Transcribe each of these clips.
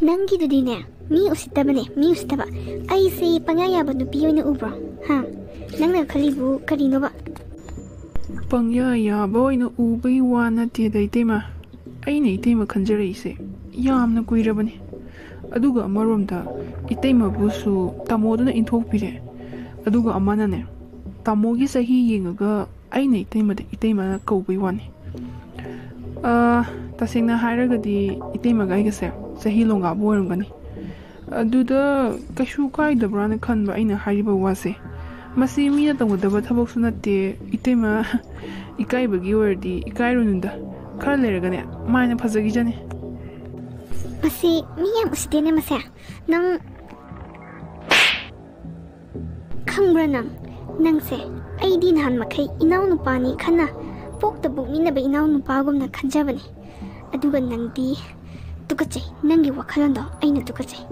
ꯅꯪꯒꯤꯗꯨꯗꯤꯅꯦ ꯃꯤ ꯎꯁꯤꯠꯇꯕꯅꯦ ꯃꯤ ꯎꯁꯤꯠꯇꯕ ꯑꯩꯁꯦ ꯄꯪꯌꯥ ꯌꯥꯕ ꯅꯨꯄꯤ ꯑꯣꯏꯅ ꯎꯕ꯭ꯔꯣ ꯍꯥ ꯅꯪꯅ ꯈꯜꯂꯤꯕꯨ ꯀꯔꯤꯅꯣꯕ ꯄꯪꯌꯥ ꯌꯥꯕ ꯑꯣꯏꯅ ꯎꯕꯒꯤ ꯋꯥ ꯅꯠꯇꯦꯗ ꯏꯇꯩꯃ ꯑꯩꯅ ꯏꯇꯩꯃ ꯈꯟꯖꯔꯛꯏꯁꯦ ꯌꯥꯝꯅ ꯀꯨꯏꯔꯕꯅꯤ ꯑꯗꯨꯒ ꯑꯃꯔꯣꯝꯗ ꯏꯇꯩꯃꯕꯨꯁꯨ ꯇꯥꯃꯣꯗꯨꯅ ꯏꯟꯊꯣꯛꯄꯤꯔꯦ ꯑꯗꯨꯒ ꯑꯃꯅꯅꯦ ꯇꯥꯃꯣꯒꯤ ꯆꯍꯤ ꯌꯦꯡꯉꯒ ꯑꯩꯅ ꯏꯇꯩꯃꯅ ꯀꯧꯕꯩ ꯋꯥꯅꯤ ꯇꯁꯦꯡꯅ ꯍꯥꯏꯔꯒꯗꯤ ꯏꯇꯩꯃꯒ ꯑꯩꯒꯁꯦ ꯆꯍꯤ ꯂꯣꯡꯒꯥꯕ ꯑꯣꯏꯔꯝꯒꯅꯤ ꯑꯗꯨꯗ ꯀꯩꯁꯨ ꯀꯥꯏꯗꯕ꯭ꯔꯥꯅ ꯈꯟꯕ ꯑꯩꯅ ꯍꯥꯏꯔꯤꯕ ꯋꯥꯁꯦ ꯃꯁꯤ ꯃꯤꯅ ꯇꯧꯒꯗꯕ ꯊꯕꯛꯁꯨ ꯅꯠꯇꯦ ꯏꯇꯩꯃ ꯏꯀꯥꯏꯕꯒꯤ ꯑꯣꯏꯔꯗꯤ ꯏꯀꯥꯏꯔꯨꯅꯨꯗ ꯈꯔ ꯂꯩꯔꯒꯅꯦ ꯃꯥꯏꯅ ꯐꯖꯈꯤꯖꯅꯤ ꯃꯁꯤ ꯃꯤ ꯌꯥꯝ ꯎꯁꯤꯠꯇꯦꯅꯦ ꯃꯁꯦ ꯅꯪ ꯈꯪꯕ꯭ꯔꯥ ꯅꯪꯁꯦ ꯑꯩꯗꯤ ꯅꯍꯥꯟ ꯃꯈꯩ ꯏꯅꯥꯎꯅꯨꯄꯥꯅꯤ ꯈꯟꯅ ꯄꯣꯛꯇ ꯄꯣꯛꯃꯤꯟꯅꯕ ꯏꯅꯥꯎꯅꯨꯄꯥꯒꯨꯝꯅ ꯈꯟꯖꯕꯅꯤ ꯑꯗꯨꯒ ꯅꯪꯗꯤ ꯇꯨꯀꯠꯆꯩ ꯅꯪꯒꯤ ꯋꯥꯈꯜꯂꯣꯟꯗꯣ ꯑꯩꯅ ꯇꯨꯀꯠꯆꯩ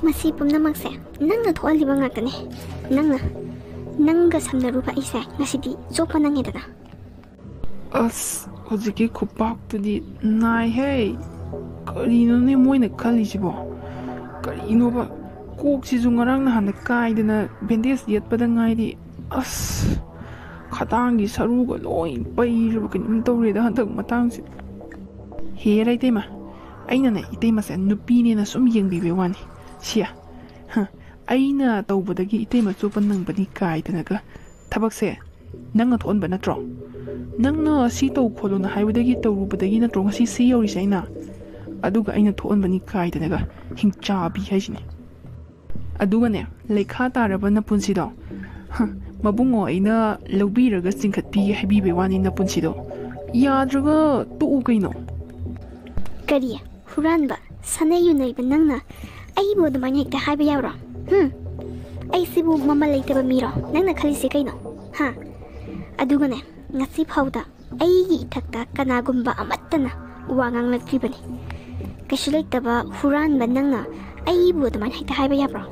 ꯃꯁꯤ ꯄꯨꯝꯅꯃꯛꯁꯦ ꯅꯪꯅ ꯊꯣꯛꯍꯜꯂꯤꯕ ꯉꯥꯛꯇꯅꯦ ꯅꯪꯒ ꯁꯝꯅꯔꯨꯕ ꯑꯩꯁꯦ ꯉꯁꯤꯗꯤ ꯆꯣꯞꯄ ꯅꯪꯉꯦꯗꯅ ꯑꯁ ꯍꯧꯖꯤꯛꯀꯤ ꯈꯨꯄꯥꯛꯇꯨꯗꯤ ꯅꯥꯏꯍꯦ ꯀꯔꯤꯅꯣꯅꯦ ꯃꯣꯏꯅ ꯈꯜꯂꯤꯁꯤꯕꯣ ꯀꯔꯤꯅꯣꯕ ꯀꯣꯛꯁꯤꯁꯨ ꯉꯔꯥꯡ ꯅꯍꯥꯟꯗ ꯀꯥꯏꯗꯅ ꯕꯦꯟꯗꯦꯖ ꯌꯦꯠꯄꯗ ꯉꯥꯏꯔꯤ ꯑꯁ ꯈꯗꯥꯡꯒꯤ ꯁꯔꯨꯒ ꯂꯣꯏ ꯄꯩꯔꯕ ꯀꯩꯅꯣꯝ ꯇꯧꯔꯦꯗ ꯍꯟꯗꯛ ꯃꯇꯥꯡꯁꯤ ꯍꯦꯔ ꯏꯇꯩꯃ ꯑꯩꯅꯅꯦ ꯏꯇꯩꯃꯁꯦ ꯅꯨꯄꯤꯅꯦꯅ ꯁꯨꯝ ꯌꯦꯡꯕꯤꯕꯩ ꯋꯥꯅꯤ ꯁꯤꯌꯥ ꯑꯩꯅ ꯇꯧꯕꯗꯒꯤ ꯏꯇꯩꯃ ꯆꯣꯞꯄ ꯅꯪꯕꯅꯤ ꯀꯥꯏꯗꯅꯒ ꯊꯕꯛꯁꯦ ꯅꯪꯅ ꯊꯣꯛꯍꯟꯕ ꯅꯠꯇ꯭ꯔꯣ ꯅꯪꯅ ꯁꯤ ꯇꯧ ꯈꯣꯠꯂꯨꯅ ꯍꯥꯏꯕꯗꯒꯤ ꯇꯧꯔꯨꯕꯗꯒꯤ ꯅꯠꯇ꯭ꯔꯣ ꯉꯁꯤ ꯁꯤ ꯌꯧꯔꯤꯁꯦ ꯑꯗꯨꯒ ꯑꯩꯅ ꯊꯣꯛꯍꯟꯕꯅꯤ ꯀꯥꯏꯗꯅꯒ ꯍꯤꯡꯆꯥꯕꯤ ꯍꯥꯏꯁꯤꯅꯦ ꯑꯗꯨꯒꯅꯦ ꯂꯩꯈꯥ ꯇꯥꯔꯕ ꯅꯄꯨꯟꯁꯤꯗꯣ ꯃꯕꯨꯡꯉꯣ ꯑꯩꯅ ꯂꯧꯕꯤꯔꯒ ꯆꯤꯡꯈꯠꯄꯤꯒꯦ ꯍꯥꯏꯕꯤꯕꯩ ꯋꯥꯅꯤ ꯅꯄꯨꯟꯁꯤꯗꯣ ꯌꯥꯗ꯭ꯔꯒ ꯇꯣꯛꯎ ꯀꯩꯅꯣ ꯀꯔꯤ ꯍꯨꯔꯥꯟꯕ ꯁꯥꯟꯅꯩ ꯌꯨꯅꯩꯕ ꯅꯪꯅ ꯑꯩꯕꯨ ꯑꯗꯨꯃꯥꯏꯅ ꯍꯦꯛꯇ ꯍꯥꯏꯕ ꯌꯥꯎꯔꯣ ꯑꯩꯁꯤꯕꯨ ꯃꯃꯜ ꯂꯩꯇꯕ ꯃꯤꯔꯣ ꯅꯪꯅ ꯈꯜꯂꯤꯁꯦ ꯀꯩꯅꯣ ꯑꯗꯨꯒꯅꯦ ꯉꯁꯤ ꯐꯥꯎꯗ ꯑꯩꯒꯤ ꯏꯊꯛꯇ ꯀꯅꯥꯒꯨꯝꯕ ꯑꯃꯠꯇꯅ ꯋꯥ ꯉꯥꯡꯂꯛꯇ꯭ꯔꯤꯕꯅꯤ ꯀꯩꯁꯨ ꯂꯩꯇꯕ ꯍꯨꯔꯥꯟꯕ ꯅꯪꯅ ꯑꯩꯕꯨ ꯑꯗꯨꯃꯥꯏꯅ ꯍꯦꯛꯇ ꯍꯥꯏꯕ ꯌꯥꯕ꯭ꯔꯣ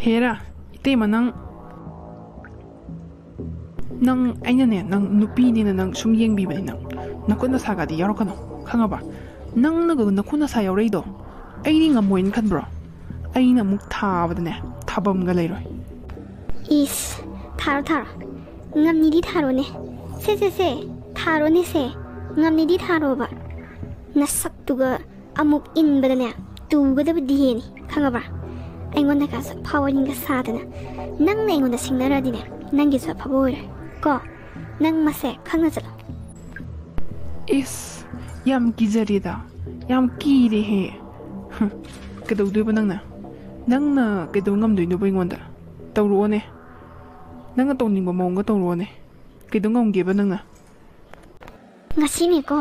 ꯍꯦꯔꯥ ꯏꯇꯩꯃ ꯅꯪ ꯑꯩꯅꯅꯦ ꯅꯪ ꯅꯨꯄꯤꯅꯦꯅ ꯅꯪ ꯁꯨꯝ ꯌꯦꯡꯕꯤꯕꯅꯤ ꯅꯈꯨꯠ ꯅꯁꯥꯒꯗꯤ ꯌꯥꯎꯔꯛꯀꯅꯣ ꯈꯪꯉꯕ ꯅꯪꯅꯒ ꯅꯈꯨꯠ ꯅꯁꯥ ꯌꯥꯎꯔꯛꯏꯗꯣ ꯑꯩꯗꯤ ꯉꯝꯃꯣꯏꯅ ꯈꯟꯕ꯭ꯔꯣ ꯑꯩꯅ ꯑꯃꯨꯛ ꯊꯥꯕꯗꯅꯦ ꯊꯥꯕꯝꯒ ꯂꯩꯔꯣꯏ ꯏꯁ ꯊꯥꯔꯣ ꯉꯝꯅꯤꯗꯤ ꯊꯥꯔꯣꯅꯦ ꯁꯦ ꯊꯥꯔꯣꯅꯦ ꯁꯦ ꯉꯝꯅꯤꯗꯤ ꯊꯥꯔꯣꯕ ꯅꯁꯛꯇꯨꯒ ꯑꯃꯨꯛ ꯏꯟꯕꯗꯅꯦ ꯇꯨꯒꯗꯕꯗꯤ ꯍꯦꯅꯤ ꯈꯪꯉꯕ꯭ꯔꯥ ꯑꯩꯉꯣꯟꯗꯒꯁꯨ ꯐꯥꯎꯔꯤꯒ ꯁꯥꯗꯅ ꯅꯪꯅ ꯑꯩꯉꯣꯟꯗ ꯁꯤꯡꯅꯔꯗꯤꯅꯦ ꯅꯪꯒꯤꯁꯨ ꯑꯐꯕ ꯑꯣꯏꯔꯣꯏ ꯀꯣ ꯅꯪ ꯃꯁꯦ ꯈꯪꯅ ꯆꯠꯂꯣ ꯏꯁ ꯌꯥꯝ ꯀꯤꯖꯔꯦꯗ ꯌꯥꯝ ꯀꯤꯔꯦꯍꯦ ꯀꯩꯗꯧꯗꯣꯏꯕ ꯅꯪꯅ ꯀꯩꯗꯧ ꯉꯝꯗꯣꯏꯅꯣꯕ ꯑꯩꯉꯣꯟꯗ ꯇꯧꯔꯛꯑꯣꯅꯦ ꯅꯪꯅ ꯇꯧꯅꯤꯡꯕ ꯃꯑꯣꯡꯒ ꯇꯧꯔꯛꯑꯣꯅꯦ ꯀꯩꯗꯧ ꯉꯝꯒꯦꯕ ꯅꯪꯅ ꯉꯁꯤꯅꯦꯀꯣ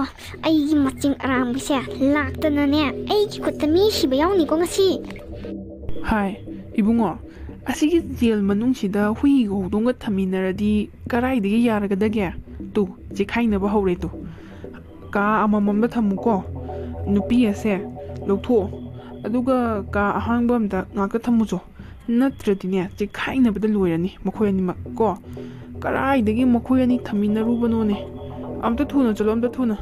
ꯑꯩꯒꯤ ꯃꯆꯤꯡ ꯑꯔꯥꯡꯕꯁꯦ ꯂꯥꯛꯇꯅꯅꯦ ꯑꯩꯒꯤ ꯈꯨꯠꯇ ꯃꯤ ꯁꯤꯕ ꯌꯥꯎꯅꯤꯀꯣ ꯉꯁꯤ ꯍꯥꯏ ꯏꯕꯨꯡꯉꯣ ꯑꯁꯤꯒꯤ ꯖꯦꯜ ꯃꯅꯨꯡꯁꯤꯗ ꯍꯨꯏꯒ ꯍꯧꯗꯣꯡꯒ ꯊꯝꯃꯤꯟꯅꯔꯗꯤ ꯀꯔꯥꯏꯗꯒꯤ ꯌꯥꯔꯒꯗꯒꯦ ꯇꯨ ꯆꯦꯛꯈꯥꯏꯅꯕ ꯍꯧꯔꯦ ꯇꯨ ꯀꯥ ꯑꯃꯃꯝꯗ ꯊꯝꯃꯨꯀꯣ ꯅꯨꯄꯤ ꯑꯁꯦ ꯂꯧꯊꯣꯛꯑꯣ ꯑꯗꯨꯒ ꯀꯥ ꯑꯍꯥꯡꯕ ꯑꯝꯗ ꯉꯥꯛꯇ ꯊꯝꯃꯨꯆꯣ ꯅꯠꯇ꯭ꯔꯗꯤꯅꯦ ꯆꯦꯛꯈꯥꯏꯅꯕꯗ ꯂꯣꯏꯔꯅꯤ ꯃꯈꯣꯏ ꯑꯅꯤꯃꯛ ꯀꯣ ꯀꯔꯥꯏꯗꯒꯤ ꯃꯈꯣꯏ ꯑꯅꯤ ꯊꯝꯃꯤꯟꯅꯔꯨꯕꯅꯣꯅꯦ ꯑꯝꯇ ꯊꯨꯅ ꯆꯠꯂꯣ ꯑꯝꯇ ꯊꯨꯅ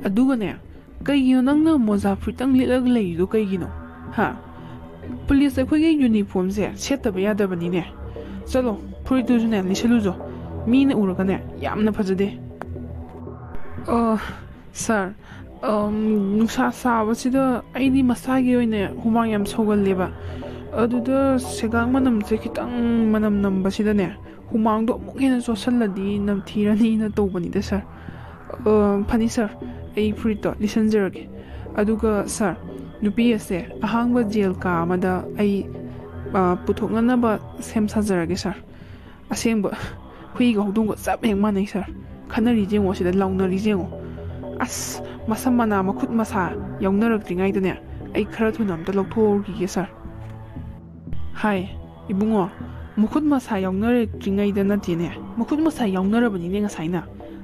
ꯑꯗꯨꯒꯅꯦ ꯀꯩꯒꯤꯅꯣ ꯅꯪꯅ ꯃꯣꯖꯥ ꯐꯨꯔꯤꯠꯇꯪ ꯂꯤꯠꯂꯒ ꯂꯩꯔꯤꯗꯣ ꯀꯩꯒꯤꯅꯣ ꯄꯨꯂꯤꯁ ꯑꯩꯈꯣꯏꯒꯤ ꯌꯨꯅꯤꯐꯣꯔꯝꯁꯦ ꯁꯦꯠꯇꯕ ꯌꯥꯗꯕꯅꯤꯅꯦ ꯆꯠꯂꯣ ꯐꯨꯔꯤꯠꯇꯨꯁꯨꯅꯦ ꯂꯤꯠꯁꯜꯂꯨꯆꯣ ꯃꯤꯅ ꯎꯔꯒꯅꯦ ꯌꯥꯝꯅ ꯐꯖꯗꯦ ꯁꯥꯔ ꯅꯨꯡꯁꯥ ꯁꯥꯕꯁꯤꯗ ꯑꯩꯗꯤ ꯃꯁꯥꯒꯤ ꯑꯣꯏꯅ ꯍꯨꯃꯥꯡ ꯌꯥꯝ ꯁꯧꯒꯜꯂꯦꯕ ꯑꯗꯨꯗ ꯁꯦꯒꯥꯡ ꯃꯅꯝꯁꯦ ꯈꯤꯇꯪ ꯃꯅꯝ ꯅꯝꯕꯁꯤꯗꯅꯦ ꯍꯨꯃꯥꯡꯗꯣ ꯑꯃꯨꯛ ꯍꯦꯟꯅ ꯆꯣꯠꯁꯜꯂꯗꯤ ꯅꯝꯊꯤꯔꯅꯤꯅ ꯇꯧꯕꯅꯤꯗ ꯁꯥꯔ ꯐꯅꯤ ꯁꯥꯔ ꯑꯩ ꯐꯨꯔꯤꯠꯇꯣ ꯂꯤꯠꯁꯟꯖꯔꯒꯦ ꯑꯗꯨꯒ ꯁꯥꯔ ꯅꯨꯄꯤ ꯑꯁꯦ ꯑꯍꯥꯡꯕ ꯖꯦꯜ ꯀꯥ ꯑꯃꯗ ꯑꯩ ꯄꯨꯊꯣꯛꯅꯅꯕ ꯁꯦꯝ ꯁꯥꯖꯔꯒꯦ ꯁꯥꯔ ꯑꯁꯦꯡꯕ ꯍꯨꯏꯒ ꯍꯧꯗꯣꯡꯒ ꯆꯞ ꯍꯦꯛ ꯃꯥꯟꯅꯩ ꯁꯥꯔ ꯈꯟꯅꯔꯤꯁꯦ ꯌꯦꯡꯉꯣ ꯁꯤꯗ ꯂꯥꯎꯅꯔꯤꯁꯦ ꯌꯦꯡꯉꯣ ꯑꯁ ꯃꯁꯝ ꯃꯅꯥ ꯃꯈꯨꯠ ꯃꯁꯥ ꯌꯥꯎꯅꯔꯛꯇ꯭ꯔꯤꯉꯩꯗꯅꯦ ꯑꯩ ꯈꯔ ꯊꯨꯅ ꯑꯝꯇ ꯂꯧꯊꯣꯛꯎꯈꯤꯒꯦ ꯁꯥꯔ ꯍꯥꯏ ꯏꯕꯨꯡꯉꯣ ꯃꯈꯨꯠ ꯃꯁꯥ ꯌꯥꯎꯅꯔꯛꯇ꯭ꯔꯤꯉꯩꯗ ꯅꯠꯇꯦꯅꯦ ꯃꯈꯨꯠ ꯃꯁꯥ ꯌꯥꯎꯅꯔꯕꯅꯤꯅꯦ ꯉꯁꯥꯏꯅ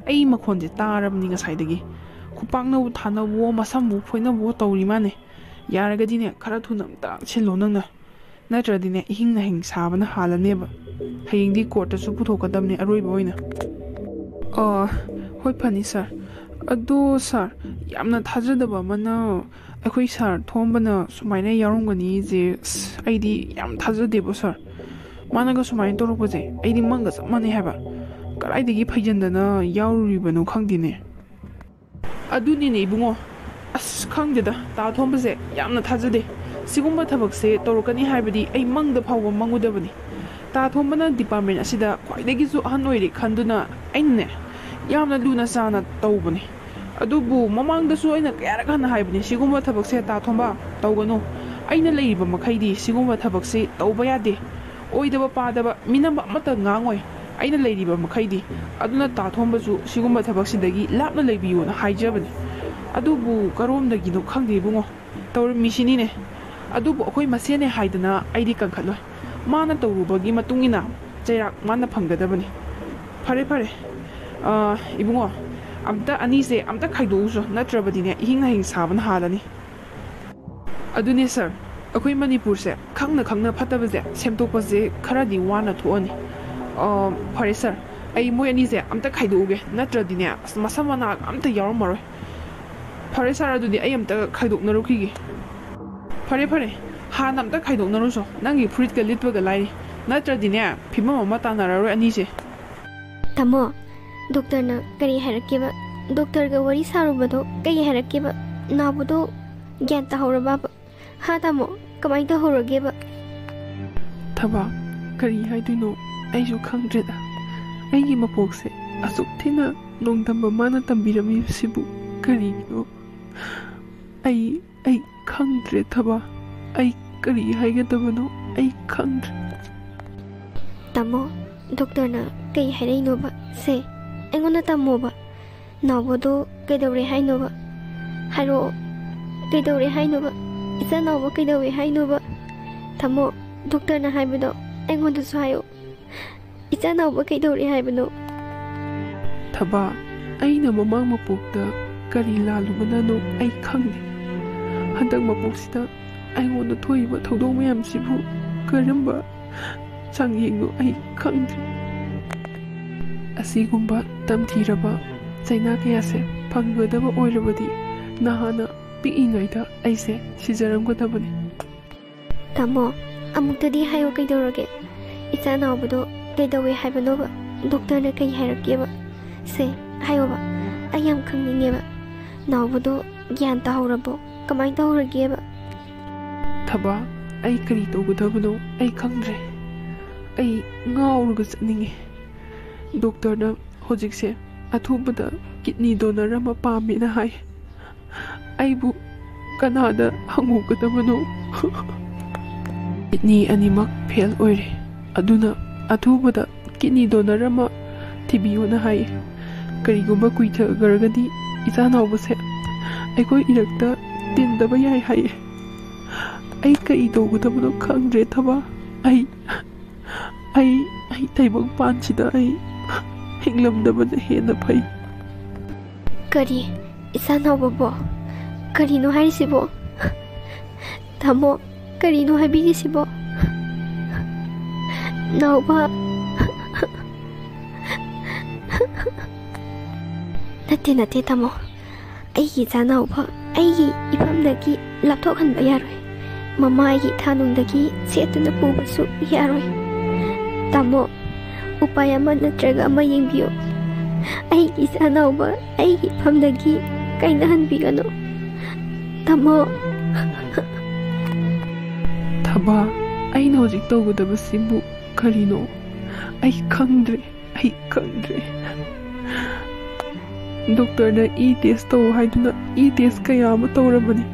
ꯑꯩ ꯃꯈꯣꯟꯁꯦ ꯇꯥꯔꯕꯅꯤ ꯉꯁꯥꯏꯗꯒꯤ ꯈꯨꯄꯥꯛꯅꯕꯨ ꯊꯥꯅꯕꯋꯣ ꯃꯁꯝꯕꯨ ꯐꯣꯏꯅꯕꯋꯣ ꯇꯧꯔꯤ ꯃꯥꯅꯦ ꯌꯥꯔꯒꯗꯤꯅꯦ ꯈꯔ ꯊꯨꯅ ꯑꯝꯇ ꯁꯤꯜꯂꯣ ꯅꯠꯇ꯭ꯔꯗꯤꯅꯦ ꯑꯍꯤꯡ ꯁꯥꯕꯅ ꯍꯥꯜꯂꯅꯦꯕ ꯍꯌꯦꯡꯗꯤ ꯀꯣꯔꯠꯇꯁꯨ ꯄꯨꯊꯣꯛꯀꯗꯕꯅꯦ ꯑꯔꯣꯏꯕ ꯑꯣꯏꯅ ꯍꯣꯏ ꯐꯅꯤ ꯁꯥꯔ ꯑꯗꯣ ꯁꯥꯔ ꯌꯥꯝꯅ ꯊꯥꯖꯗꯕ ꯑꯃꯅ ꯑꯩꯈꯣꯏ ꯁꯥꯔ ꯊꯣꯝꯕꯅ ꯁꯨꯃꯥꯏꯅ ꯌꯥꯎꯔꯝꯒꯅꯤꯁꯦ ꯑꯩꯗꯤ ꯌꯥꯝ ꯊꯥꯖꯗꯦꯕ ꯁꯥꯔ ꯃꯥꯅꯒ ꯁꯨꯃꯥꯏꯅ ꯇꯧꯔꯛꯄꯁꯦ ꯑꯩꯗꯤ ꯃꯪꯒ ꯆꯞ ꯃꯥꯟꯅꯩ ꯍꯥꯏꯕ ꯀꯗꯥꯏꯗꯒꯤ ꯐꯩꯖꯟꯗꯅ ꯌꯥꯎꯔꯨꯔꯤꯕꯅꯣ ꯈꯪꯗꯦꯅꯦ ꯑꯗꯨꯅꯤꯅꯦ ꯏꯕꯨꯡꯉꯣ ꯑꯁ ꯈꯪꯗꯦꯗ ꯇꯥ ꯊꯣꯝꯕꯁꯦ ꯌꯥꯝꯅ ꯊꯥꯖꯗꯦ ꯁꯤꯒꯨꯝꯕ ꯊꯕꯛꯁꯦ ꯇꯧꯔꯛꯀꯅꯤ ꯍꯥꯏꯕꯗꯤ ꯑꯩ ꯃꯪꯗ ꯐꯥꯎꯕ ꯃꯪꯉꯨꯗꯕꯅꯤ ꯇꯥ ꯊꯣꯝꯕꯅ ꯗꯤꯄꯥꯔꯠꯃꯦꯟ ꯑꯁꯤꯗ ꯈ꯭ꯋꯥꯏꯗꯒꯤꯁꯨ ꯑꯍꯟ ꯑꯣꯏꯔꯦ ꯈꯟꯗꯨꯅ ꯑꯩꯅꯅꯦ ꯌꯥꯝꯅ ꯂꯨꯅ ꯆꯥꯅ ꯇꯧꯕꯅꯤ ꯑꯗꯨꯕꯨ ꯃꯃꯥꯡꯗꯁꯨ ꯑꯩꯅ ꯀꯌꯥꯔꯛ ꯍꯟꯅ ꯍꯥꯏꯕꯅꯤ ꯁꯤꯒꯨꯝꯕ ꯊꯕꯛꯁꯦ ꯇꯥ ꯊꯣꯝꯕ ꯇꯧꯒꯅꯨ ꯑꯩꯅ ꯂꯩꯔꯤꯕ ꯃꯈꯩꯗꯤ ꯁꯤꯒꯨꯝꯕ ꯊꯕꯛꯁꯦ ꯇꯧꯕ ꯌꯥꯗꯦ ꯑꯣꯏꯗꯕ ꯄꯥꯗꯕ ꯃꯤꯅꯝꯕ ꯑꯃꯠꯇ ꯉꯥꯡꯉꯣꯏ ꯑꯩꯅ ꯂꯩꯔꯤꯕ ꯃꯈꯩꯗꯤ ꯑꯗꯨꯅ ꯇꯥ ꯊꯣꯝꯕꯁꯨ ꯁꯤꯒꯨꯝꯕ ꯊꯕꯛꯁꯤꯗꯒꯤ ꯂꯥꯞꯅ ꯂꯩꯕꯤꯌꯨꯅ ꯍꯥꯏꯖꯕꯅꯤ ꯑꯗꯨꯕꯨ ꯀꯔꯣꯝꯗꯒꯤꯅꯣ ꯈꯪꯗꯦ ꯏꯕꯨꯡꯉꯣ ꯇꯧꯔꯝꯃꯤꯁꯤꯅꯤꯅꯦ ꯑꯗꯨꯕꯨ ꯑꯩꯈꯣꯏ ꯃꯁꯦꯟꯅꯦ ꯍꯥꯏꯗꯅ ꯑꯩꯗꯤ ꯀꯟꯈꯠꯂꯣꯏ ꯃꯥꯅ ꯇꯧꯔꯨꯕꯒꯤ ꯃꯇꯨꯡ ꯏꯟꯅ ꯆꯩꯔꯥꯛ ꯃꯥꯅ ꯐꯪꯒꯗꯕꯅꯤ ꯐꯔꯦ ꯐꯔꯦ ꯏꯕꯨꯡꯉꯣ ꯑꯝꯇ ꯑꯅꯤꯁꯦ ꯑꯝꯇ ꯈꯥꯏꯗꯣꯛꯎꯁꯨ ꯅꯠꯇ꯭ꯔꯕꯗꯤꯅꯦꯏꯍꯤꯡ ꯅꯥꯍꯤꯡ ꯁꯥꯕꯅ ꯍꯥꯜꯂꯅꯤ ꯑꯗꯨꯅꯦ ꯁꯥꯔ ꯑꯩꯈꯣꯏ ꯃꯅꯤꯄꯨꯔꯁꯦ ꯈꯪꯅ ꯈꯪꯅ ꯐꯠꯇꯕꯁꯦ ꯁꯦꯝꯗꯣꯛꯄꯁꯦ ꯈꯔꯗꯤ ꯋꯥꯅ ꯊꯣꯛꯑꯅꯤ ꯐꯔꯦ ꯁꯥꯔ ꯑꯩ ꯃꯣꯏ ꯑꯅꯤꯁꯦ ꯑꯝꯇ ꯈꯥꯏꯗꯣꯛꯎꯒꯦ ꯅꯠꯇ꯭ꯔꯗꯤꯅꯦ ꯑꯁ ꯃꯁꯝ ꯃꯅꯥ ꯑꯝꯇ ꯌꯥꯎꯔꯝꯃꯔꯣই ꯐꯔꯦ ꯁꯥꯔ ꯑꯗꯨꯗꯤ ꯑꯩ ꯑꯝꯇ ꯈꯥꯏꯗꯣꯛꯅꯔꯨꯈꯤꯒꯦ ꯐꯔꯦ ꯐꯔꯦ ꯍꯥꯟꯅ ꯑꯝꯇ ꯈꯥꯏꯗꯣꯛꯅꯔꯨꯁꯨ ꯅꯪꯒꯤ ꯐꯨꯔꯤꯠꯀ ꯂꯤꯠꯄꯒ ꯂꯥꯏꯔꯤ ꯅꯠꯇ꯭ꯔꯗꯤꯅꯦ ꯐꯤꯕꯝ ꯑꯃ ꯇꯥꯟꯅꯔꯔꯣꯏ ꯑꯅꯤꯁꯦ ꯇꯥꯃꯣ ꯗꯣꯛꯇꯔꯅ ꯀꯔꯤ ꯍꯥꯏꯔꯛꯀꯦꯕ ꯗꯣꯛꯇꯔꯒ ꯋꯥꯔꯤ ꯁꯥꯔꯨꯕꯗꯣ ꯀꯩ ꯍꯥꯏꯔꯛꯀꯦꯕ ꯅꯥꯕꯗꯣ ꯒ꯭ꯌꯥꯟ ꯇꯥꯍꯧꯔꯕꯕ ꯍꯥ ꯇꯥꯃꯣ ꯀꯃꯥꯏꯅ ꯇꯧꯍꯧꯔꯒꯦꯕ ꯊꯕꯛ ꯀꯔꯤ ꯍꯥꯏꯗꯣꯏꯅꯣ ꯑꯩꯁꯨ ꯈꯪꯗ꯭ꯔꯦꯗ ꯑꯩꯒꯤ ꯃꯄꯣꯛꯁꯦ ꯑꯁꯨꯛ ꯊꯤꯅ ꯅꯣꯡꯗꯝꯕ ꯃꯥꯅ ꯇꯝꯕꯤꯔꯝꯃꯤꯕꯁꯤꯕꯨ ꯀꯔꯤꯒꯤꯅꯣ ꯑꯩ ꯈꯪꯗ꯭ꯔꯦ ꯊꯕꯛ ꯑꯩ ꯀꯔꯤ ꯍꯥꯏꯒꯗꯕꯅꯣ ꯑꯩ ꯈꯪꯗ꯭ꯔꯦ ꯇꯥꯃꯣ ꯗꯣꯛꯇꯔꯅ ꯀꯩ ꯍꯥꯏꯔꯛꯏꯅꯣꯕ ꯁꯦ ꯑꯩꯉꯣꯟꯗ ꯇꯝꯃꯣꯕ ꯅꯥꯎꯕꯗꯣ ꯀꯩꯗꯧꯔꯦ ꯍꯥꯏꯅꯣꯕ ꯍꯥꯏꯔꯛꯑꯣ ꯀꯩꯗꯧꯔꯦ ꯍꯥꯏꯅꯣꯕ ꯏꯆꯥ ꯅꯥꯎꯕ ꯀꯩꯗꯧꯔꯦ ꯍꯥꯏꯅꯣꯕ ꯇꯥꯃꯣ ꯗꯣꯛꯇꯔꯅ ꯍꯥꯏꯕꯗꯣ ꯑꯩꯉꯣꯟꯗꯁꯨ ꯍꯥꯏꯌꯣ ꯏꯆꯥ ꯅꯥꯎꯕ ꯀꯩꯗꯧꯔꯦ ꯍꯥꯏꯕꯅꯣ ꯊꯕꯛ ꯑꯩꯅ ꯃꯃꯥꯡ ꯃꯄꯣꯛꯇ ꯀꯔꯤ ꯂꯥꯜꯂꯨꯕꯅꯅꯣ ꯑꯩ ꯈꯪꯗꯦ ꯍꯟꯗꯛ ꯃꯄꯣꯛꯁꯤꯗ ꯑꯩꯉꯣꯟꯗ ꯊꯣꯛꯏꯕ ꯊꯧꯗꯣꯛ ꯃꯌꯥꯝꯁꯤꯕꯨ ꯀꯔꯝꯕ ꯆꯥꯡꯌꯦꯡꯅꯣ ꯑꯩ ꯈꯪꯗ꯭ꯔꯦ ꯑꯁꯤꯒꯨꯝꯕ ꯇꯝꯊꯤꯔꯕ ꯆꯩꯅꯥ ꯀꯌꯥꯁꯦ ꯐꯪꯒꯗꯕ ꯑꯣꯏꯔꯕꯗꯤ ꯅꯍꯥꯟꯅ ꯄꯤꯛꯏꯉꯩꯗ ꯑꯩꯁꯦ ꯁꯤꯖꯔꯝꯒꯗꯕꯅꯤ ꯇꯥꯃꯣ ꯑꯃꯨꯛꯇꯗꯤ ꯍꯥꯏꯌꯣ ꯀꯩꯗꯧꯔꯒꯦ ꯏꯆꯥ ꯅꯥꯎꯕꯗꯣ ꯀꯩꯗꯧꯋꯦ ꯍꯥꯏꯕꯅꯣꯕ ꯗꯣꯛꯇꯔꯅ ꯀꯩ ꯍꯥꯏꯔꯛꯀꯦꯕ ꯁꯦ ꯍꯥꯏꯌꯣꯕ ꯑꯩ ꯌꯥꯝ ꯈꯪꯅꯤꯡꯉꯦꯕ ꯅꯥꯎꯕꯗꯣ ꯒ꯭ꯌꯥꯟ ꯇꯥꯍꯧꯔꯕꯣ ꯀꯃꯥꯏꯅ ꯇꯧꯍꯧꯔꯒꯦꯕ ꯊꯕꯛ ꯑꯩ ꯀꯔꯤ ꯇꯧꯒꯗꯕꯅꯣ ꯑꯩ ꯈꯪꯗ꯭ꯔꯦ ꯑꯩ ꯉꯥꯎꯔꯒ ꯆꯠꯅꯤꯡꯉꯦ ꯗꯣꯛꯇꯔꯅ ꯍꯧꯖꯤꯛꯁꯦ ꯑꯊꯨꯕꯗ ꯀꯤꯗꯅꯤ ꯗꯣꯅꯔ ꯑꯃ ꯄꯥꯝꯃꯦꯅ ꯍꯥꯏ ꯑꯩꯕꯨ ꯀꯅꯥꯗ ꯍꯪꯉꯨꯒꯗꯕꯅꯣ ꯀꯤꯗꯅꯤ ꯑꯅꯤꯃꯛ ꯐꯦꯜ ꯑꯣꯏꯔꯦ ꯑꯗꯨꯅ ꯑꯊꯨꯕꯗ ꯀꯤꯗꯅꯤ ꯗꯣꯅꯔ ꯑꯃ ꯊꯤꯕꯤꯌꯨꯅ ꯍꯥꯏ ꯀꯔꯤꯒꯨꯝꯕ ꯀꯨꯏꯊꯈ꯭ꯔꯒꯗꯤ ꯏꯆꯥ ꯅꯥꯎꯕꯁꯦ ꯑꯩꯈꯣꯏ ꯏꯔꯛꯇ ꯇꯤꯟꯗꯕ ꯌꯥꯏ ꯍꯥꯏꯌꯦ ꯑꯩ ꯀꯔꯤ ꯇꯧꯒꯗꯕꯅꯣ ꯈꯪꯗ꯭ꯔꯦ ꯊꯕꯛ ꯑꯩ ꯇꯥꯏꯕꯪꯄꯥꯟꯁꯤꯗ ꯑꯩ ꯍꯤꯡꯂꯝꯗꯕꯅ ꯍꯦꯟꯅ ꯐꯩ ꯀꯔꯤ ꯏꯆꯥ ꯅꯥꯎꯕꯕꯣ ꯀꯔꯤꯅꯣ ꯍꯥꯏꯔꯤꯁꯤꯕꯣ ꯇꯥꯃꯣ ꯀꯔꯤꯅꯣ ꯍꯥꯏꯕꯤꯔꯤꯁꯤꯕꯣ ꯅꯥꯎꯕ ꯅꯠꯇꯦ ꯇꯥꯃꯣ ꯑꯩꯒꯤ ꯏꯆꯥ ꯅꯥꯎꯕ ꯑꯩꯒꯤ ꯏꯐꯝꯗꯒꯤ ꯂꯥꯞꯊꯣꯛꯍꯟꯕ ꯌꯥꯔꯣꯏ ꯃꯃꯥꯒꯤ ꯊꯥꯅꯨꯡꯗꯒꯤ ꯁꯦꯠꯇꯨꯅ ꯄꯨꯕꯁꯨ ꯌꯥꯔꯣꯏ ꯇꯥꯃꯣ ꯎꯄꯥꯏ ꯑꯃ ꯅꯠꯇ꯭ꯔꯒ ꯑꯃ ꯌꯦꯡꯕꯤꯌꯨ ꯑꯩꯒꯤ ꯏꯆꯥ ꯅꯥꯎꯕ ꯑꯩꯒꯤ ꯏꯐꯝꯗꯒꯤ ꯀꯥꯏꯅꯍꯟꯕꯤꯒꯅꯨ ꯇꯥꯃꯣ ꯊꯕꯛ ꯑꯩꯅ ꯍꯧꯖꯤꯛ ꯇꯧꯒꯗꯕꯁꯤꯕꯨ ꯀꯔꯤꯅꯣ ꯑꯩ ꯈꯪꯗ꯭ꯔꯦ ꯗꯣꯛꯇꯔꯅ ꯏ ꯇꯦꯁ ꯇꯧ ꯍꯥꯏꯗꯨꯅ ꯏ ꯇꯦꯁ ꯀꯌా ꯑꯃ ꯇꯧꯔꯕꯅꯤ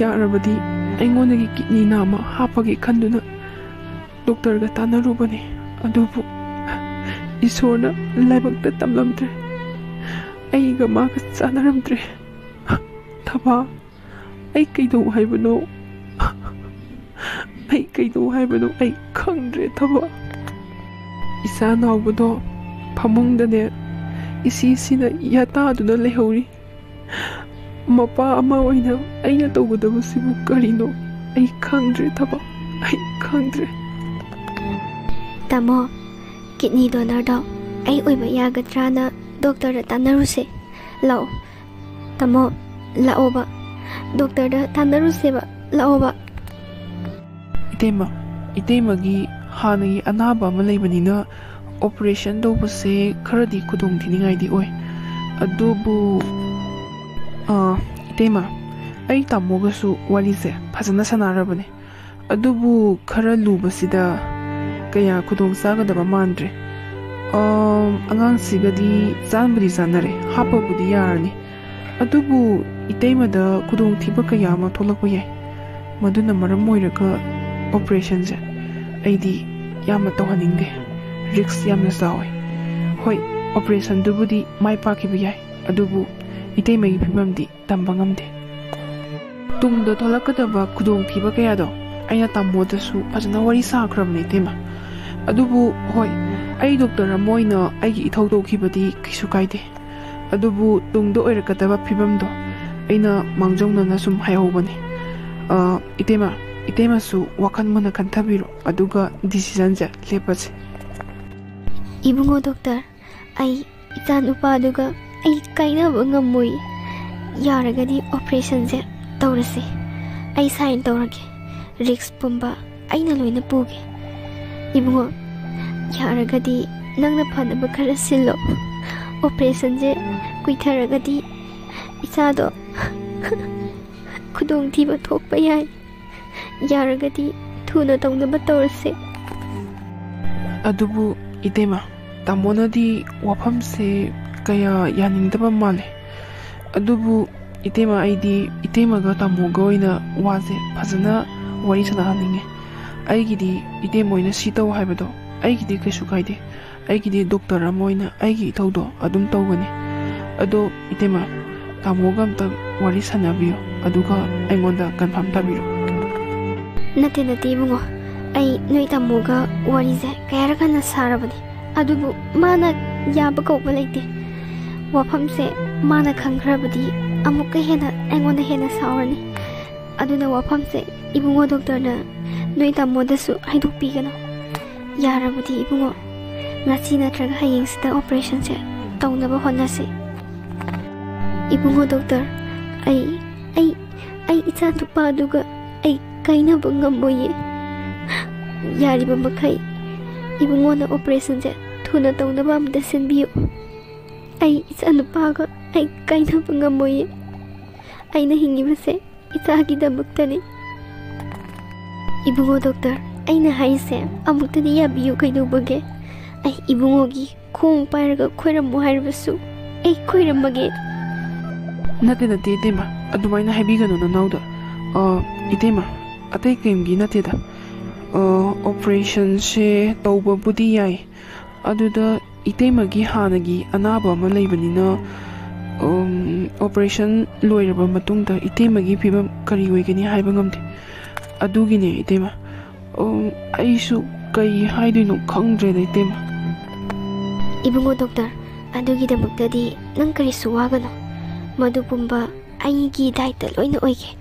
ꯌꯥꯔꯕꯗꯤ ꯑꯩꯉꯣꯟꯗꯒꯤ ꯀꯤꯗꯅꯤ ꯅꯥꯝꯃ ꯍꯥꯞꯄꯒꯦ ꯈꯟꯗꯨꯅ ꯗꯣꯛꯇꯔꯒ ꯇꯥꯟꯅꯔꯨꯕꯅꯤ ꯑꯗꯨꯕꯨ ꯏꯁꯣꯔꯅ ꯂꯥꯏꯕꯛꯇ ꯇꯝꯂꯝꯗ꯭ꯔꯦ ꯑꯩꯒ ꯃꯥꯒ ꯆꯥꯟꯅꯔꯝꯗ꯭ꯔꯦ ꯊꯕꯛ ꯑꯩ ꯀꯩꯗꯧ ꯍꯥꯏꯕꯅꯣ ꯑꯩ ꯈꯪꯗ꯭ꯔꯦ ꯊꯕꯛ ꯏꯆꯥ ꯅꯥꯎꯕꯗꯣ ꯐꯃꯨꯡꯗꯅꯦ ꯏꯁꯤꯁꯤꯅ ꯌꯥꯇꯥꯗꯨꯅ ꯂꯩꯍꯧꯔꯤ ꯃꯄꯥ ꯑꯃ ꯑꯣꯏꯅ ꯑꯩꯅ ꯇꯧꯒꯗꯕꯁꯤꯕꯨ ꯀꯔꯤꯅꯣ ꯑꯩ ꯈꯪꯗ꯭ꯔꯦ ꯊꯕꯛ ꯑꯩ ꯈꯪꯗ꯭ꯔꯦ ꯇꯥꯃꯣ ꯀꯤꯗꯅꯤ ꯗꯣꯅꯔꯗꯣ ꯑꯩ ꯑꯣꯏꯕ ꯌꯥꯒꯗ꯭ꯔꯥꯅ doctor tanaruse. Lao. Tamo, laoba. Doctor tanaruse ba, laoba. Itema gi hanagi anaba ama leibanina operation tawbase kharadi khudong thiningai di oi. Adubu itema ai tamogasu walise phajana sanarabane. Adubu khara lubasida kaya khudong sagadaba mandre. Angang sigadi zanbudi zanare hapabudi yarani. Adubu iteimada khudong thiba kaya ama tholakpa yai. Maduna maram moiraga operation se aidi yamna tawhaningde risk yamna sawi. Hoi operation dubudi mai pakiba yai. Adubu iteimagi phibamdi tamba ngamde. Tungda tholakadaba khudong thiba kaya do aina tamodasu phajana wari sakhrabne itema. Adubu hoi ai doctor amoina aigi ithau tawkhibadi kisu kaide. Adubu tungda oirakadaba phibamdo aina mangjongna sum haihobane. Itema su wakan mana kanthabiro aduga decision ja lepase. Ibungo doctor ai itan upa aduga ai kaina bangamoi yaragadi operation je tawrase. Ai sign tawrage risk pumba aina loina puge. Ibungo yaragadi nangna phanaba khara sillo operation je kuitharagadi isado khudong thiba thokpa yai. Yaragadi thuna tawnaba tawrase. Adubu itema tamonadi wafamse kaya yaningdaba male. Adubu itema aidi itemaga tamoga oina waze phajana wari sanahaninge. Aigidi itema oina sitaw haibado aigidi kaisu kaide. Aigidi doctor amoina aigi ithaudo adum tawgani. Ado itema tamoga amta wari sanabiyo aduga aingonda confirm tabiro. Nate ibungo ai noi tamoga warize kayaragana sarabani. Adubu mana yaba kauba leite. Wafamse mana khangkrabadi amuka hena aingonda hena sawarani. Aduna wafamse ibungo doctor na noi tamodasu haidukpigano. Yarabudi ibungo ngasi natraga hayengsida operation se tawnaba honase. Ibungo doctor ai icha tupa aduga ai kaina bangamoye. Yariba makai ibungo na operation se thuna tawnaba amda senbiyo. Ai icha nupaga ai kaina bangamoye. Aina hingibase itagidamaktani. Ibungo doctor aina haise amuktani yabiyo kaidobage. Ai ibungogi khong pairaga khoiramo hairabasu ai khoiramage. Nate itema adumaina haibigano na nauda. Itema atai kemgi nateda. Operation se tawba budi yai. Aduda itemagi hanagi anaba ama leibanina operation loiraba matungda itemagi phibam kari oigani haiba ngamde. Adugine itema aisu kai haiduino khangdreda itema. Ibungo doctor adugidamuktadi nang karisu wagano. Madupumba aigi daita loina oige.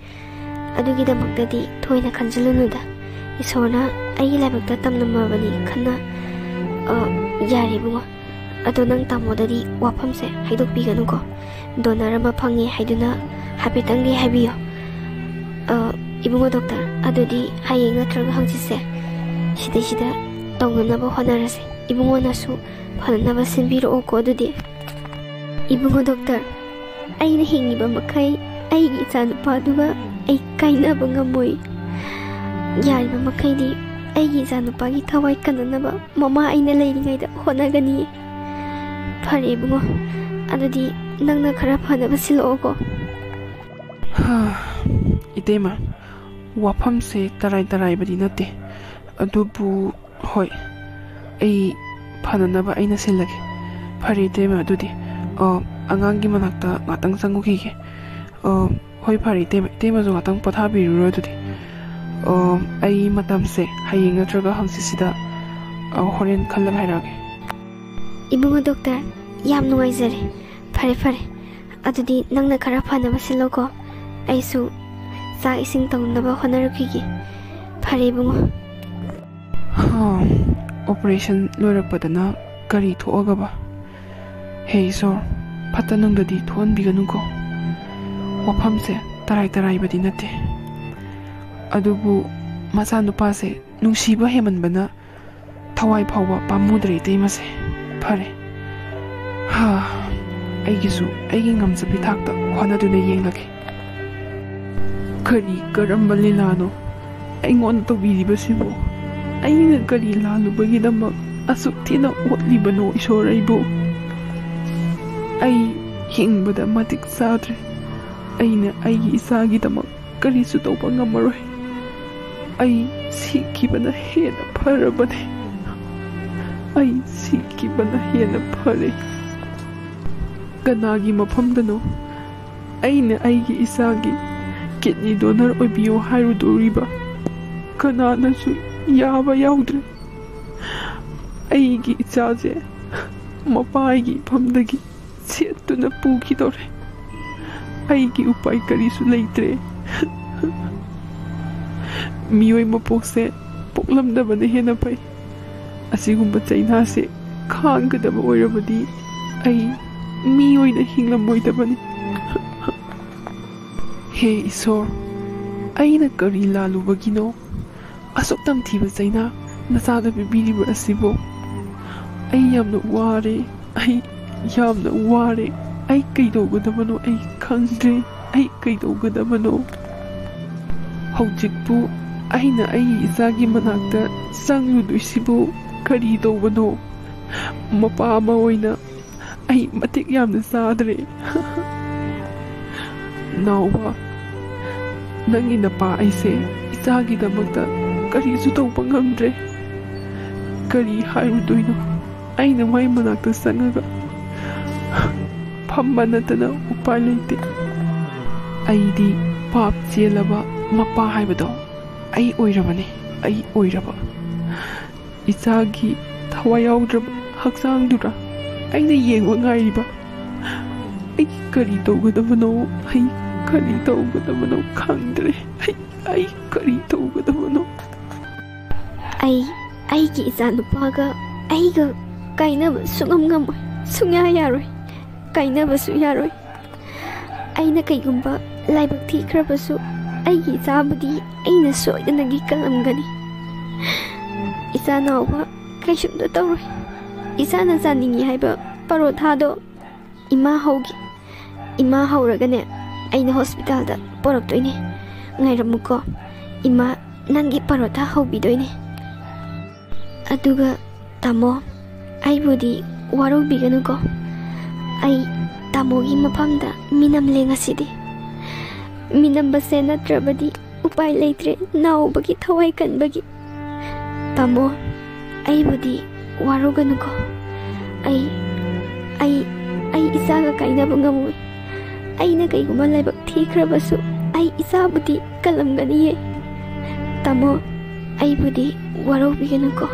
Adugidamuktadi thoina khanjalunuda. Isorna aigi laibakta tamnamabani khanna yari bungo. Ado nang tamodadi wafamse haidokpiganuko. Donarama phangi haiduna hapetangi haibiyo. Ibungo doctor adudi hayeng natraga hangsise sida tawnanaba honarase. Ibungo nasu phananaba sinbiro oko adudi. Ibungo doctor aina hingiba makai aigi ichanupa aduga ai kainaba ngamoi. Yariba makaidi aigi ichanupagi thawai kananaba mama aina leiringaida honagani. Phare ibungo adudi nangna khara phanaba siloko. Itema wafamse tarai badi nate. Adubu hoi ai phananaba aina silage. Phare itema adudi angangi manakta ngatang sangukige. Hoi phare itema zo ngatang pothabiruro adudi. Ai matamse hayeng natraga hangsisida horen khallaga hairage. Ibungo doctor yam nuwaizare. Phare adudi nangna khara phanaba siloko. Aisu sa ising tawnaba honarukige. Phare ibungo. Operation loirakpadana kari thoagaba. ꯍꯦ ꯏꯁꯣꯔ, ꯐꯠꯇ ꯅꯨꯡꯗꯗꯤ ꯊꯣꯛꯍꯟꯕꯤꯒꯅꯨꯀꯣ. ꯋꯥꯐꯝꯁꯦ ꯇꯔꯥꯏꯕꯗꯤ ꯅꯠꯇꯦ. ꯑꯗꯨꯕꯨ ꯃꯆꯥꯅꯨꯄꯥꯁꯦ ꯅꯨꯡꯁꯤꯕ ꯍꯦꯃꯟꯕꯅ ꯊꯋꯥꯏ ꯐꯥꯎꯕ ꯄꯥꯝꯃꯨꯗ꯭ꯔꯦ ꯏꯇꯩꯃꯁꯦ. ꯐꯔꯦ. ꯑꯩꯒꯤꯁꯨ ꯑꯩꯒꯤ ꯉꯝꯖꯕꯤ ꯊꯥꯛꯇ ꯍꯣꯠꯅꯗꯨꯅ ꯌꯦꯡꯂꯒꯦ. ꯀꯔꯝꯕ ꯂꯤꯂꯥꯅꯣ ꯑꯩꯉꯣꯟꯗ ꯇꯧꯕꯤꯔꯤꯕꯁꯤꯕꯨ? ꯑꯩꯅ ꯀꯔꯤ ꯂꯥꯜꯂꯨꯕꯒꯤꯗꯃꯛ ꯑꯁꯨꯛ ꯊꯤꯅ ꯑꯣꯠꯂꯤꯕꯅꯣ ꯏꯁꯣꯔ ꯑꯩꯕꯨ? ꯑꯩ ꯍꯤꯡꯕꯗ ꯃꯇꯤꯛ ꯆꯥꯗ꯭ꯔꯦ. ꯑꯩꯅ ꯑꯩꯒꯤ ꯏꯆꯥꯒꯤꯗꯃꯛ ꯀꯔꯤꯁꯨ ꯇꯧꯕ ꯉꯝꯃꯔꯣই. ꯑꯩ ꯁꯤꯈꯤꯕꯅ ꯍꯦꯟꯅ ꯐꯔꯕꯅꯦ. ꯑꯩ ꯁꯤꯈꯤꯕꯅ ꯍꯦꯟꯅ ꯐꯔꯦ. ꯀꯅꯥꯒꯤ ꯃꯐꯝꯗꯅꯣ ꯑꯩꯅ ꯑꯩꯒꯤ ꯏꯆꯥꯒꯤ ꯀꯤꯗꯅꯤ ꯗꯣꯅꯔ ꯑꯣꯏꯕꯤꯌꯣ ꯍꯥꯏꯔꯨꯗꯣꯔꯤꯕ? ꯀꯅꯥꯅꯁꯨ ꯌꯥꯕ ꯌꯥꯎꯗ꯭ꯔꯦ. ꯑꯩꯒꯤ ꯏꯆꯥꯁꯦ ꯃꯄꯥꯒꯤ ꯏꯐꯝꯗꯒꯤ ꯁꯦꯠꯇꯨꯅ ꯄꯨꯈꯤꯗꯧꯔꯦ. ꯑꯩꯒꯤ ꯎꯄꯥꯏ ꯀꯔꯤꯁꯨ ꯂꯩꯇ꯭ꯔꯦ. ꯃꯤꯑꯣꯏ ꯃꯄꯣꯛꯁꯦ ꯄꯣꯛꯂꯝꯗꯕꯅ ꯍꯦꯟꯅ ꯐꯩ. ꯑꯁꯤꯒꯨꯝꯕ ꯆꯩꯅꯥꯁꯦ ꯈꯥꯡꯒꯗꯕ ꯑꯣꯏꯔꯕꯗꯤ ꯑꯩ ꯃꯤ ꯑꯣꯏꯅ ꯍꯤꯡꯂꯝꯃꯣꯏꯗꯕꯅꯤ. ꯍꯦ ꯏꯁꯣꯔ, ꯑꯩꯅ ꯀꯔꯤ ꯂꯥꯜꯂꯨꯕꯒꯤꯅꯣ ꯑꯁꯨꯛ ꯇꯝꯊꯤꯕ ꯆꯩꯅꯥ ꯅꯆꯥꯗ ꯄꯤꯕꯤꯔꯤꯕ ꯑꯁꯤꯕꯨ? ꯑꯩ ꯌꯥꯝꯅ ꯋꯥꯔꯦ. ꯑꯩ ꯌꯥꯝꯅ ꯋꯥꯔꯦ. ꯑꯩ ꯀꯩꯗꯧꯒꯗꯕꯅꯣ ꯑꯩ ꯈꯪꯗ꯭ꯔꯦ. ꯑꯩ ꯀꯩꯗꯧꯒꯗꯕꯅꯣ? ꯍꯧꯖꯤꯛꯄꯨ ꯑꯩꯅ ꯑꯩꯒꯤ ꯏꯆꯥꯒꯤ ꯃꯅꯥꯛꯇ ꯆꯪꯂꯨꯗꯣꯏꯁꯤꯕꯨ ꯀꯔꯤ ꯇꯧꯕꯅꯣ? ꯃꯄꯥ ꯑꯃ ꯑꯣꯏꯅ ꯑꯩ ꯃꯇꯤꯛ ꯌꯥꯝꯅ ꯆꯥꯗ꯭ꯔꯦ. ꯅꯥꯎꯕ, ꯅꯪꯒꯤ ꯅꯄꯥ ꯑꯩꯁꯦ ꯏꯆꯥꯒꯤꯗꯃꯛꯇ ꯀꯔꯤꯁꯨ ꯇꯧꯕ ꯉꯝꯗ꯭ꯔꯦ. ꯀꯔꯤ ꯍꯥꯏꯔꯨꯗꯣꯏꯅꯣ? ꯑꯩꯅ ꯃꯥꯏ ꯃꯅꯥꯛꯇ ꯆꯪꯉꯒ ꯐꯝꯕ ꯅꯠꯇꯅ ꯎꯄꯥꯏ ꯂꯩꯇꯦ. ꯑꯩꯗꯤ ꯄꯥꯞ ꯆꯦꯜꯂꯕ ꯃꯄꯥ ꯍꯥꯏꯕꯗꯣ ꯑꯩ ꯑꯣꯏꯔꯕꯅꯤ. ꯑꯩ ꯑꯣꯏꯔꯕ ꯏꯆꯥꯒꯤ ꯊꯋꯥꯏ ꯌꯥꯎꯗ꯭ꯔꯕ ꯍꯛꯆꯥꯡꯗꯨꯔ ꯑꯩꯅ ꯌꯦꯡꯕ ꯉꯥꯏꯔꯤꯕ? ꯑꯩ ꯀꯔꯤ ꯇꯧꯒꯗꯕꯅꯣ? ꯑꯩ ꯀꯔꯤ ꯇꯧꯒꯗꯕꯅꯣ ꯈꯪꯗ꯭ꯔꯦ. ꯑꯩ ꯀꯔꯤ ꯇꯧꯒꯗꯕꯅꯣ? ꯑꯩꯒꯤ ꯏꯆꯥꯅꯨꯄꯥꯒ ꯑꯩꯒ ꯀꯥꯏꯅꯕ ꯁꯨꯡꯉꯝ ꯉꯝꯃꯣꯏ. ꯁꯨꯡꯌꯥ ꯌꯥꯔꯣꯏ. ꯀꯥꯏꯅꯕꯁꯨ ꯌꯥꯔꯣꯏ. ꯑꯩꯅ ꯀꯩꯒꯨꯝꯕ ꯂꯥꯏꯕꯛ ꯊꯤꯈ꯭ꯔꯕꯁꯨ ꯑꯩꯒꯤ ꯏꯆꯥꯕꯨꯗꯤ ꯑꯩꯅ ꯁꯣꯏꯗꯅꯒꯤ ꯀꯜꯂꯝꯒꯅꯤ. ꯏꯆꯥ ꯅꯥꯎꯕ ꯀꯩꯁꯨꯝꯇ ꯇꯧꯔꯣꯏ. ꯏꯆꯥꯅ ꯆꯥꯅꯤꯡꯉꯤ ꯍꯥꯏꯕ ꯄꯔꯣꯊꯥꯗꯣ ꯏꯃꯥ ꯍꯧꯒꯤ. ꯏꯃꯥ ꯍꯧꯔꯒꯅꯦ ꯑꯩꯅ ꯍꯣꯁꯄꯤꯇꯥꯜꯗ ꯄꯣꯔꯛꯇꯣꯏꯅꯦ. ꯉꯥꯏꯔꯝꯃꯨꯀꯣ. ꯏꯃꯥ ꯅꯪꯒꯤ ꯄꯔꯣꯊꯥ ꯍꯧꯕꯤꯗꯣꯏꯅꯦ. ꯑꯗꯨꯒ ꯇꯥꯃꯣ, ꯑꯩꯕꯨꯗꯤ ꯋꯥꯔꯧꯕꯤꯒꯅꯨꯀꯣ. ꯑꯩ ꯇꯥꯃꯣꯒꯤ ꯃꯐꯝꯗ ꯃꯤꯅꯝꯂꯦ ꯉꯁꯤꯗꯤ. ꯃꯤꯅꯝꯕꯁꯦ ꯅꯠꯇ꯭ꯔꯕꯗꯤ ꯎꯄꯥꯏ ꯂꯩꯇ꯭ꯔꯦ ꯅꯥꯎꯕꯒꯤ ꯊꯋꯥꯏ ꯀꯟꯕꯒꯤ. ꯇꯥꯃꯣ, ꯑꯩꯕꯨꯗꯤ ꯋꯥꯔꯧꯒꯅꯨꯀꯣ. ꯑꯩ ꯏꯆꯥꯒ ꯀꯥꯏꯅꯕ ꯉꯝꯃꯣꯏ. ꯑꯩꯅ ꯀꯩꯒꯨꯝꯕ ꯂꯥꯏꯕꯛ ꯊꯤꯈ꯭ꯔꯕꯁꯨ ꯑꯩ ꯏꯆꯥꯕꯨꯗꯤ ꯀꯜꯂꯝꯒꯅꯤꯌꯦ. ꯇꯥꯃꯣ, ꯑꯩꯕꯨꯗꯤ ꯋꯥꯔꯧꯕꯤꯒꯅꯨꯀꯣ.